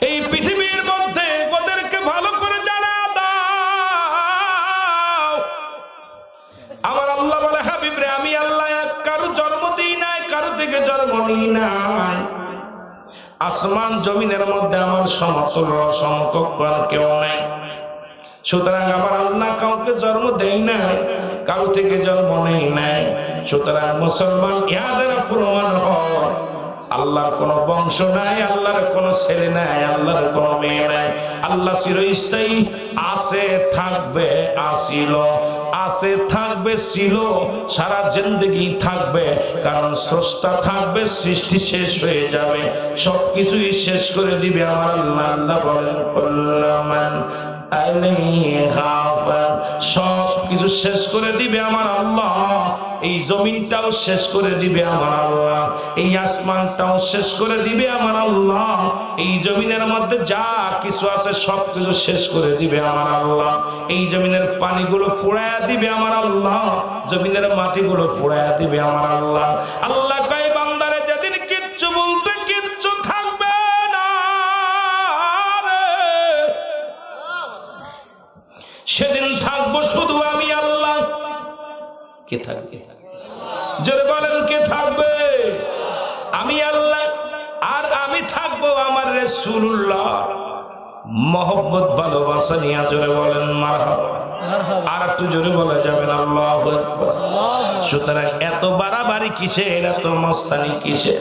এই পৃথিবীর মধ্যে ওদেরকে ভালো করে জানায়া দাও আমার আল্লাহ বলে হাবিব রে আমি আল্লাহ এক। কারো জন্ম দিই নাই, কারো থেকে জন্ম নিই নাই। আসমান জমিনের মধ্যে আমার সমতুল্য সমকক্ষ কেউ নাই। সুতরাং আমার আল্লাহ কাউকে জন্ম দেয় নাই, কারো থেকে জন্ম নেই নাই। সুতরাং মুসলমান ইহা দ্বারা প্রমাণ হয় আল্লাহর কোন বংশ নাই, আল্লাহর কোন ছেলে নাই, আল্লাহর কোন মেয়ে নাই। আল্লাহ চিরস্থায়ী, আছে থাকবে, আসিল আছে থাকবে, ছিল সারা জিন্দেগি থাকবে। কারণ স্রষ্টা থাকবে, সৃষ্টি শেষ হয়ে যাবে, সবকিছুই শেষ করে দিবে আমার আল্লাহ। আল্লাহ বলেন কুল্লুমান আলাইহা ফান, সব কিছু শেষ করে দিবে আমার আল্লাহ। এই জমিনটাও শেষ করে দিবে আমার আল্লাহ, এই আসমানটাও শেষ করে দিবে আমার আল্লাহ, এই জমিনের মধ্যে যা কিছু আছে সব কিছু শেষ করে দিবে আমার আল্লাহ। এই জমিনের পানিগুলো পোড়ায়া দিবে আমার আল্লাহ, জমিনের মাটিগুলো পোড়ায়া দিবে আমার আল্লাহ। আল্লাহ কয় বান্দারে যেদিন কিচ্ছু বলতে কিচ্ছু থাকবে না রে, সেদিন থাকবো শুধু আমি আল্লাহ। কে থাকবে? জোরে বলেন কে থাকবে? আমি আল্লাহ, আর আমি থাকবো আমার রাসূলুল্লাহ। মহব্বত ভালোবাসা নিয়ে জোরে বলেন মারহাবা। আর একটু জোরে বলা যাবে না আল্লাহু আকবার। সুতরাং এত বাড়াবাড়ি কিসের, এত মস্তানি কিসের,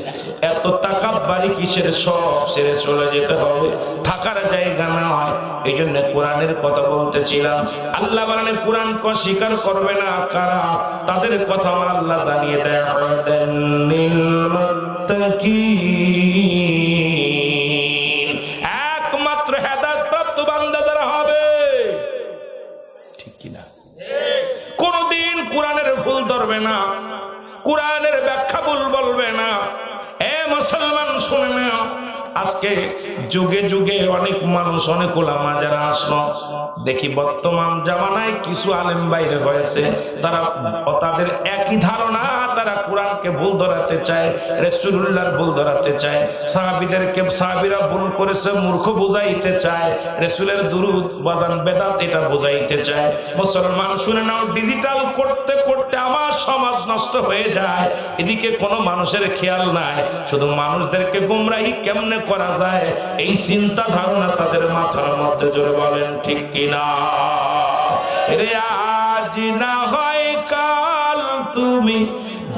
এত তাকাব্বারি কিসের? সব ছেড়ে চলে যেতে হবে, থাকার জায়গা না হয়। এই জন্য কোরআনের কথা বলতেছিলাম। আল্লাহ বলেন কোরআনকে স্বীকার করবে না কারা, তাদের কথা আমার আল্লাহ জানিয়ে দেয় লিল মুত্তাকিন, একমাত্র হেদায়েত প্রাপ্ত বান্দা যারা হবে। ঠিক কিনা? কোনদিন কোরআনের ভুল ধরবে না, কোরআনের ব্যাখ্যা ভুল বলবে না। এ মুসলমান শুনে নাও, আজকে যুগে যুগে অনেক মানুষ, অনেক উলামা যারা আসলো, দেখি বর্তমান জামানায় কিছু আলেম বাইরে হয়েছে, তারা তাদের একই ধারণা, তারা কোরআনকে ভুল ধরাতে চায়, রাসূলুল্লাহর ভুল ধরাতে চায়, সাহাবীদেরকে সাহাবীরা ভুল করেছে মূর্খ বুঝাইতে চায়, রাসূলের দুরূদ বাদান বেদাত এটা বুঝাইতে চায়। মুসলমান শুনে নাও, ডিজিটাল করতে করতে আমার সমাজ নষ্ট হয়ে যায়, এদিকে কোনো মানুষের খেয়াল নাই। শুধু মানুষদেরকে গুমরাহি কেমনে করা যায় এই চিন্তা ধারণা তাদের মাথার মধ্যে। জোরে বলেন ঠিক কিনা? রে আজ না হয় কাল তুমি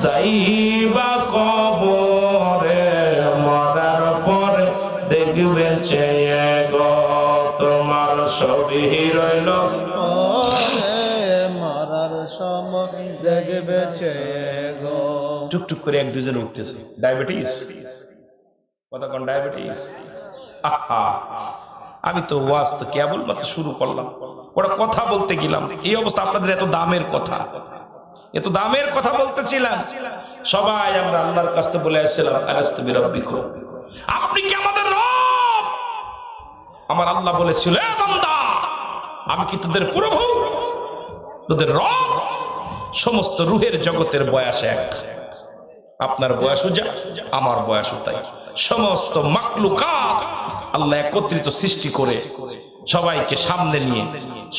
যাইবা কবরে, মরার পরে দেখবে চেয়ে গো তোমার সবই রইল, মরার সময় দেখবে বেঁচে গো। টুকটুক করে এক দুজন উঠতেছে, ডায়াবেটিস, কথা কোন ডায়াবেটিস? আহা, আমি তো ওয়াজ তো কেবল মাত্র শুরু করলাম, ওরা কথা বলতে গেলাম, এই অবস্থা। আপনাদের এত দামের কথা, এত দামের কথা বলতেছিলাম, সবাই আমরা আল্লাহর কাছে বলে আসছিলাম আলাস্তু বিরাব্বিকুম, আপনি কি আমাদের রব? আমার আল্লাহ বলেছিল, এ বান্দা, আমি কি তোদের প্রভু, তোদের রব? সমস্ত রুহের জগতের বয়স এক, আপনার বয়সও যা, আমার বয়সও তাই। সমস্ত মাখলুকাত আল্লাহ একত্রিত সৃষ্টি করে সবাইকে সামনে নিয়ে,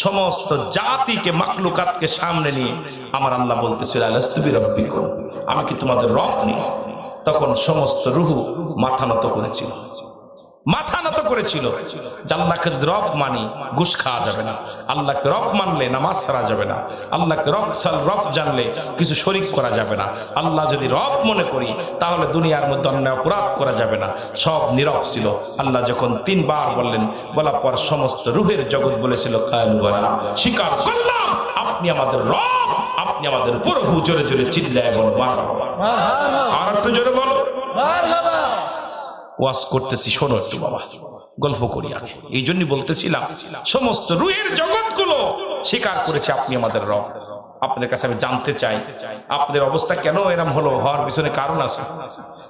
সমস্ত জাতিকে মাখলুকাতকে সামনে নিয়ে আমার আল্লাহ বলতেছিল আলাস্তু বিরাব্বিকুম, আমি কি তোমাদের রব নেই? তখন সমস্ত রুহ মাথা নত করেছিল, মাথা নত করেছিল। আল্লাহকে রব মানি, ঘুষ খাওয়া যাবে না। আল্লাহকে রব মানলে নামাজ ছাড়া যাবে না। আল্লাহকে রব জানলে কিছু শরিক করা যাবে না। আল্লাহ যদি রব মনে করি তাহলে দুনিয়ার মধ্যে অন্যায় অপরাধ করা যাবে না। সব নীরব ছিল। আল্লাহ যখন 3 বার বললেন, বলার পর সমস্ত রুহের জগৎ বলেছিল কালু বালা, স্বীকার করলাম আপনি আমাদের রব, আপনি আমাদের প্রভু। জোরে জোরে চিল্লায় বল মারহাবা, আর একটু জোরে বলো মারহাবা। ওয়াজ করতেছি, শোনো একটু বাবা, গল্প করি আগে। এই জন্যই বলতেছিলাম সমস্ত রুহের জগৎগুলো স্বীকার করেছে আপনি আমাদের রব। আপনাদের কাছে আমি জানতে চাই আপনাদের অবস্থা কেন এরকম হলো, হওয়ার পিছনে কারণ আছে।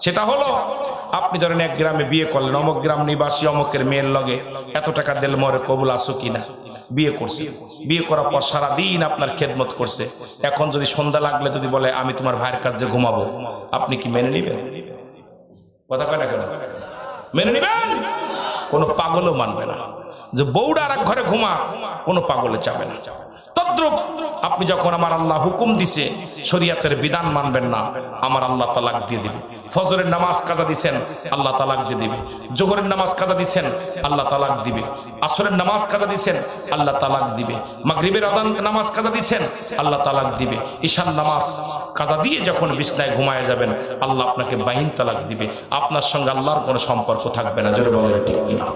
সেটা হলো, আপনি ধরেন এক গ্রামে বিয়ে করলেন, অমুক গ্রাম নিবাসী অমুকের মেয়ের লগে এত টাকা দিল মরে কবুল আসো কিনা, বিয়ে করছে। বিয়ে করার পর সারাদিন আপনার খেদমত করছে। এখন যদি সন্ধ্যা লাগলে যদি বলে আমি তোমার ভাইয়ের কাছে ঘুমাবো, আপনি কি মেনে নিবেন? কথা কয় না কেন? মেনে নিবেন? কোনো পাগলও মানবে না। যে বউরা আর এক ঘরে ঘুমা, কোনো পাগলে যাবে না। তদ্রুপ আপনি যখন আমার আল্লাহ হুকুম দিছে, শরীয়তের বিধান মানবেন না, আমার আল্লাহ তালাক দিয়ে দিবে। ফজরের নামাজ কাজা দিছেন, আল্লাহ তালাক দিয়ে দিবে। জোহরের নামাজ কাজা দিছেন, আল্লাহ তালাক দিবে। আসরের নামাজ কাজা দিছেন, আল্লাহ তালাক দিবে। মাগরিবের আযান নামাজ কাজা দিছেন, আল্লাহ তালাক দিবে। ঈশার নামাজ কাজা দিয়ে যখন বিছনায় ঘুমায় যাবেন, আল্লাহ আপনাকে বাহিন তালাক দিবে। আপনার সঙ্গে আল্লাহর কোনো সম্পর্ক থাকবে না। জোরে বলেন ঠিক কিনা?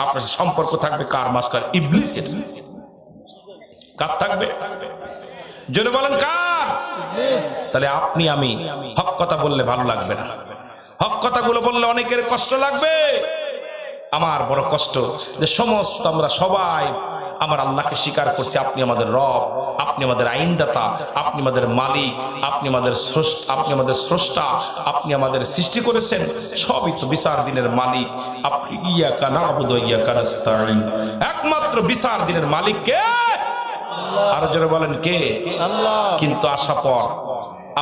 আপনার সম্পর্ক থাকবে কার? মাস্টার ইবলিসের। কার থাকবে? জোরে বলেন কার? তাহলে আপনি আমি হক কথা বললে ভালো লাগবে না, হক কথাগুলো বললে অনেকের কষ্ট লাগবে। আমার বড় কষ্ট যে সমস্ত আমরা সবাই আমার আল্লাহকে স্বীকার করছি আপনি আমাদের রব, আপনি আমাদের আইনদাতা, আপনি আমাদের মালিক, আপনি আমাদের স্রষ্টা, আপনি আমাদের সৃষ্টি করেছেন। সবই তো বিচার দিনের মালিক। আপনি ইয়াকা না'বুদু ওয়া ইয়াকা নাস্তাঈন, একমাত্র বিচার দিনের মালিক কে? আর জোরে বলেন কে? আল্লাহ। কিন্তু আসার পর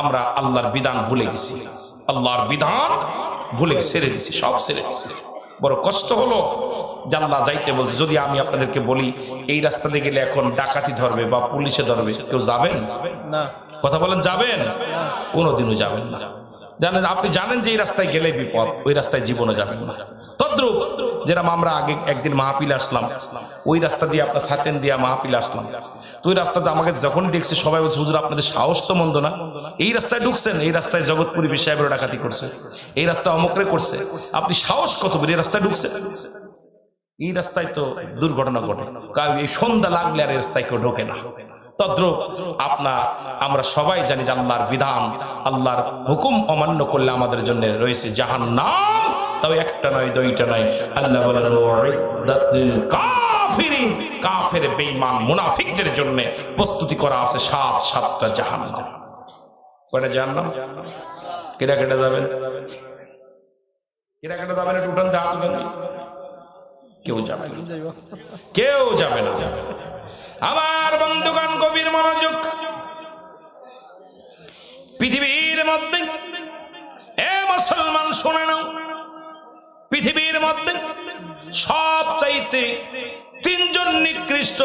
আমরা আল্লাহর বিধান ভুলে গেছি, আল্লাহর বিধান ভুলে ছেড়ে দিছি, সব ছেড়ে দিছি। বড় কষ্ট হলো। জাল্লা যাইতে বলছে, যদি আমি আপনাদেরকে বলি এই রাস্তা দিয়ে গেলে এখন ডাকাতি ধরবে বা পুলিশে ধরবে, কেউ যাবেন না? কথা বলেন, যাবেন? কোনোদিনও যাবেন না। জানেন, আপনি জানেন যে এই রাস্তায় গেলে বিপদ, ওই রাস্তায় জীবনে যাবেন না। তদ্রুপ যেরকম আমরা আগে একদিন মাহফিল আসলাম, ওই রাস্তা দিয়ে আপনার সাতেন দিয়া মাহফিল আসলাম, তো ওই রাস্তাতে আমাকে যখন দেখছে সবাই বলছে, হুজুর আপনাদের সাহস তো মন্দ না, এই রাস্তায় ঢুকছেন, এই রাস্তায় জগৎপুরি সাহেবের ডাকাতি করছে, এই রাস্তায় অমকরে করছে, আপনি সাহস কত বলে এই রাস্তায় ঢুকছেন? এই রাস্তায় তো দুর্ঘটনা ঘটে, এই সন্ধ্যা লাগলে আর এই রাস্তায় কেউ ঢোকে না। তদ্রুপ আমরা সবাই জানি যে আল্লাহর বিধান, আল্লাহর হুকুম অমান্য করলে আমাদের জন্য রয়েছে জাহান্নাম। তাও একটা নয়, দুইটা নয়। আল্লাহ বলেন কাফিরিন, কাফের বেঈমান মুনাফিকদের জন্য প্রস্তুতি করা আছে 7টা জাহান্নাম। কয়টা জাহান্নাম? কেডা কেডা যাবেন? কেডা কেডা যাবেন? একটু উঠান, হাত উঠান। কেউ যাবে না, কেউ যাবে না। আমার বন্ধুগণ, গভীর মনোযোগ। পৃথিবীর মধ্যে, এ মুসলমান শুনে নাও, পৃথিবীর মধ্যে সবচাইতে 3 জন নিকৃষ্ট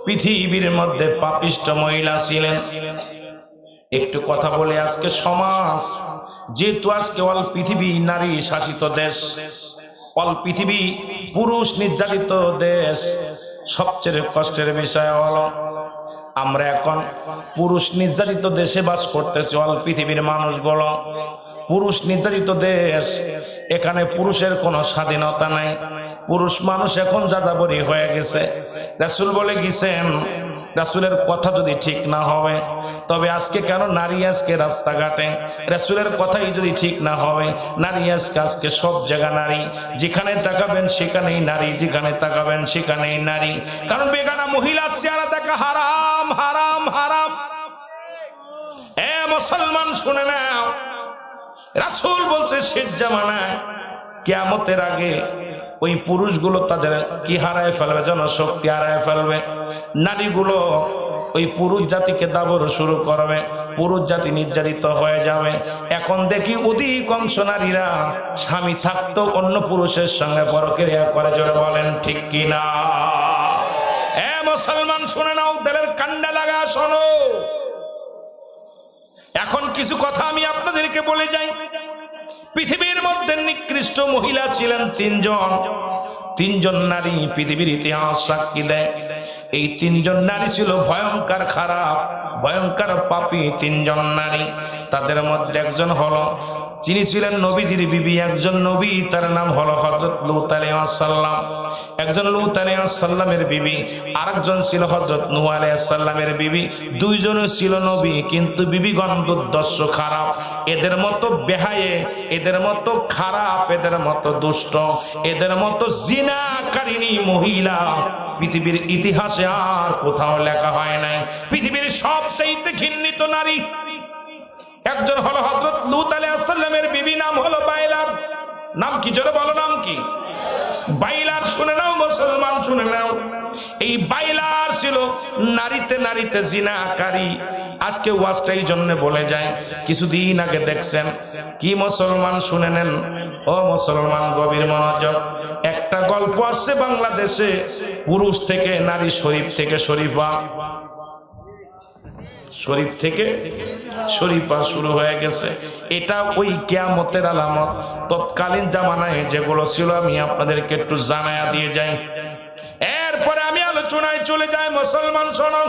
পৃথিবীর মধ্যে পাপিষ্ঠ মহিলা ছিলেন। একটু কথা বলে আজকে সমাজ, যেহেতু আজকে অল পৃথিবী নারী শাসিত দেশ, অল পৃথিবী পুরুষ নির্যাতিত দেশ, সবচেয়ে কষ্টের বিষয় হলো আমরা এখন পুরুষ নির্যাতিত দেশে বাস করতেছি। অল পৃথিবীর মানুষগুলো পুরুষ নির্যাতিত দেশ, এখানে পুরুষের কোনো স্বাধীনতা নাই। পুরুষ মানুষ এখন যাযাবরী হয়ে গেছে। রাসূল বলে গেছেন, রাসূলের কথা যদি ঠিক না হবে তবে আজকে কেন নারী আজকে রাস্তাঘাটে, রাসূলের কথাই যদি ঠিক না হবে নারী আজকে সব জায়গা নারী, যেখানে তাকাবেন সেখানেই নারী, যেখানে তাকাবেন সেখানেই নারী। কারণ বেগানা মহিলার চেহারা দেখা হারাম হারাম হারাম। এ মুসলমান শুনে নাও, রাসূল বলছে শেষ জামানায় কিয়ামতের আগে ওই পুরুষগুলো তাদের কি হারায় ফেলবে, জনশক্তি হারায় ফেলবে। নারীগুলো ওই পুরুষ জাতিকে দাবর শুরু করবে, পুরুষ জাতি নির্যাতিত হয়ে যাবে। এখন দেখি অধিকাংশ নারীরা স্বামী থাকতো অন্য পুরুষের সঙ্গে পরক্রিয়া করে, জোরে বলেন ঠিক কিনা? এ মুসলমান শুনে নাও, দিলের কান্ডা লাগা শোনো। এখন কিছু কথা আমি আপনাদেরকে বলে যাই। পৃথিবীর মধ্যে নিকৃষ্ট মহিলা ছিলেন তিনজন নারী, পৃথিবীর ইতিহাস সাক্ষী দেয়। এই তিনজন নারী ছিল ভয়ঙ্কর খারাপ, ভয়ঙ্কর পাপী তিনজন নারী। তাদের মধ্যে একজন হলো, যিনি ছিলেন নবীজির বিবি, একজন নবী, তার নাম হলো হযরত লূত আলাইহিস সালাম। একজন লূত আলাইহিস সালামের বিবি, আরেকজন ছিল হযরত নূহ আলাইহিস সালামের বিবি। দুইজনই ছিল নবী, কিন্তু বিবিগণ দুর্দর্শ খারাপ। এদের মতো বেহায়ে, এদের মতো খারাপ, এদের মতো দুষ্ট, এদের মতো জিনাকারিনী মহিলা পৃথিবীর ইতিহাসে আর কোথাও লেখা হয় নাই। পৃথিবীর সবচেয়ে ঘৃণিত নারী একজন হলো হযরত লূত আলাইহিস সালামের বিবি, নাম হলো বাইলার। নাম কি জোরে বলো, নাম কি? বাইলার। শুনে নাও মুসলমান, শুনে নাও, এই বাইলার ছিল নারীতে নারীতে জিনাকারী। আজকে ওয়াজটা এই জন্য বলে যায়, কিছুদিন আগে দেখছেন কি মুসলমান শুনে নেন, ও মুসলমান গভীর মনোযোগ। একটা গল্প আসছে বাংলাদেশে, পুরুষ থেকে নারী, শরীফ থেকে শরীফা, শরীফ থেকে শরীফা শুরু হয়ে গেছে। এটা ওই কিয়ামতের আলামত। তৎকালীন জামানায় যেগুলো ছিল আমি আপনাদেরকে একটু জানায়া দিয়ে যাই, এরপরে আমি আলোচনায় চলে যাই। মুসলমান শোনো,